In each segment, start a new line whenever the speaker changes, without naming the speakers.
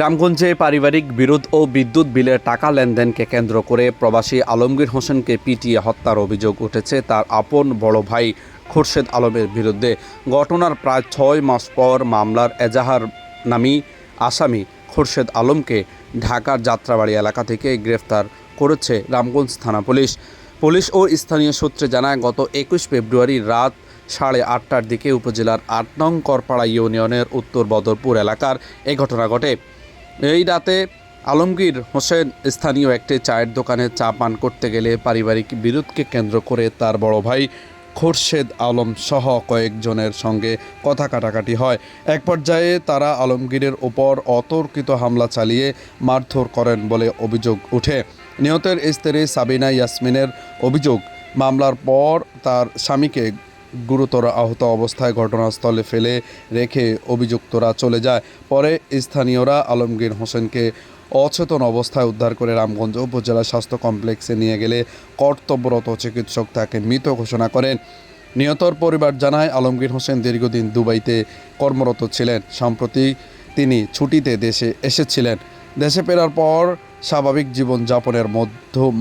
রামগঞ্জে পারিবারিক বিরোধ ও বিদ্যুৎ বিলের টাকা লেনদেনকে কেন্দ্র করে প্রবাসী আলমগীর হোসেনকে পিটিয়ে হত্যার অভিযোগ উঠেছে তার আপন বড় ভাই খোরশেদ আলমের বিরুদ্ধে। ঘটনার প্রায় 6 মাস পর মামলার এজাহার নামী আসামি খোরশেদ আলমকে ঢাকার যাত্রাবাড়ি এলাকা থেকে গ্রেফতার করেছে রামগঞ্জ থানা পুলিশ। পুলিশ ও স্থানীয় সূত্রে জানায়, গত 21 ফেব্রুয়ারি রাত 8:30টার দিকে উপজেলার 8 নং করপাড়া ইউনিয়নের উত্তর বদরপুর এলাকার এই ঘটনা ঘটে। এই রাতে আলমগীর হোসেন স্থানীয় একটি চায়ের দোকানে চা পান করতে গেলে পারিবারিক বিরোধকে কেন্দ্র করে তার বড় ভাই খোরশেদ আলম সহ কয়েকজনের সঙ্গে কথা কাটাকাটি হয়। এক পর্যায়ে তারা আলমগীরের ওপর অতর্কিত হামলা চালিয়ে মারধর করেন বলে অভিযোগ ওঠে। নিহতের স্ত্রী সাবিনা ইয়াসমিনের অভিযোগ, মামলার পর তার স্বামীকে গুরুতর আহত অবস্থায় ঘটনাস্থলে ফেলে রেখে অভিযুক্তরা চলে যায়। পরে স্থানীয়রা আলমগীর হোসেনকে অচেতন অবস্থায় উদ্ধার করে রামগঞ্জ উপজেলা স্বাস্থ্য কমপ্লেক্সে নিয়ে গেলে কর্তব্যরত চিকিৎসক তাকে মৃত ঘোষণা করেন। নিহতর পরিবার জানায়, আলমগীর হোসেন দীর্ঘদিন দুবাইতে কর্মরত ছিলেন। সম্প্রতি তিনি ছুটিতে দেশে এসেছিলেন। দেশে ফেরার পর স্বাভাবিক জীবনযাপনের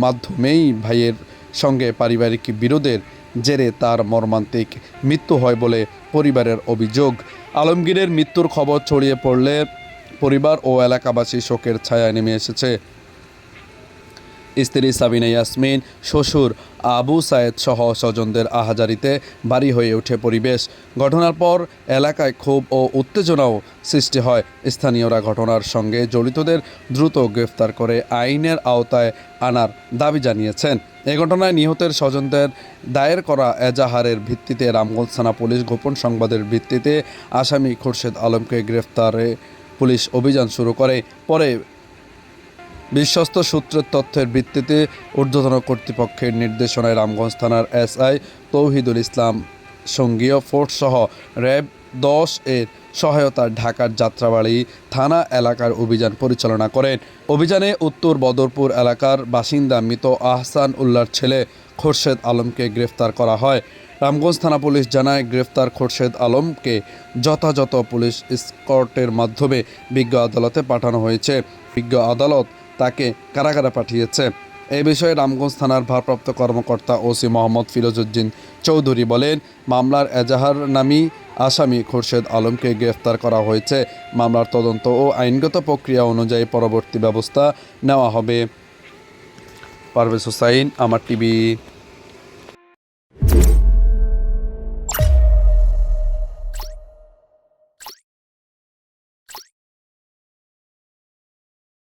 মাধ্যমেই ভাইয়ের সঙ্গে পারিবারিক বিরোধের জেরে তার মর্মান্তিক মৃত্যু হয় বলে পরিবারের অভিযোগ। আলমগীরের মৃত্যুর খবর ছড়িয়ে পড়লে পরিবার ও এলাকাবাসী শোকের ছায়ায় নেমে এসেছে। স্ত্রী সাবিনা ইয়াসমিন, শ্বশুর আবু সায়েদ সহ স্বজনদের আহাজারিতে ভারী হয়ে ওঠে পরিবেশ। ঘটনার পর এলাকায় ক্ষোভ ও উত্তেজনাও সৃষ্টি হয়। স্থানীয়রা ঘটনার সঙ্গে জড়িতদের দ্রুত গ্রেফতার করে আইনের আওতায় আনার দাবি জানিয়েছেন। এ ঘটনায় নিহতের স্বজনদের দায়ের করা এজাহারের ভিত্তিতে রামগঞ্জ থানা পুলিশ গোপন সংবাদের ভিত্তিতে আসামি খোরশেদ আলমকে গ্রেফতারে পুলিশ অভিযান শুরু করে। পরে বিশ্বস্ত সূত্রের তথ্যের ভিত্তিতে ঊর্ধ্বতন কর্তৃপক্ষের নির্দেশনায় রামগঞ্জ থানার এসআই তৌহিদুল ইসলাম সঙ্গীয় ফোর্সসহ র্যাব 10 এর সহায়তায় ঢাকার যাত্রাবাড়ি থানা এলাকার অভিযান পরিচালনা করেন। অভিযানে উত্তর বদরপুর এলাকার বাসিন্দা মৃত আহসান উল্লাহর ছেলে খোরশেদ আলমকে গ্রেফতার করা হয়। রামগঞ্জ থানা পুলিশ জানায়, গ্রেফতার খোরশেদ আলমকে যথাযথ পুলিশ স্কর্টের মাধ্যমে বিজ্ঞ আদালতে পাঠানো হয়েছে। বিজ্ঞ আদালত তাকে কারাগারে পাঠিয়েছে। এই বিষয়ে রামগঞ্জ থানার ভারপ্রাপ্ত কর্মকর্তা ওসি মোহাম্মদ ফিরোজউদ্দিন চৌধুরী বলেন, মামলার এজাহার নামী আসামি খোরশেদ আলমকে গ্রেফতার করা হয়েছে। মামলার তদন্ত ও আইনগত প্রক্রিয়া অনুযায়ী পরবর্তী ব্যবস্থা নেওয়া হবে। পারভেজ হোসাইন, আমার টিভি।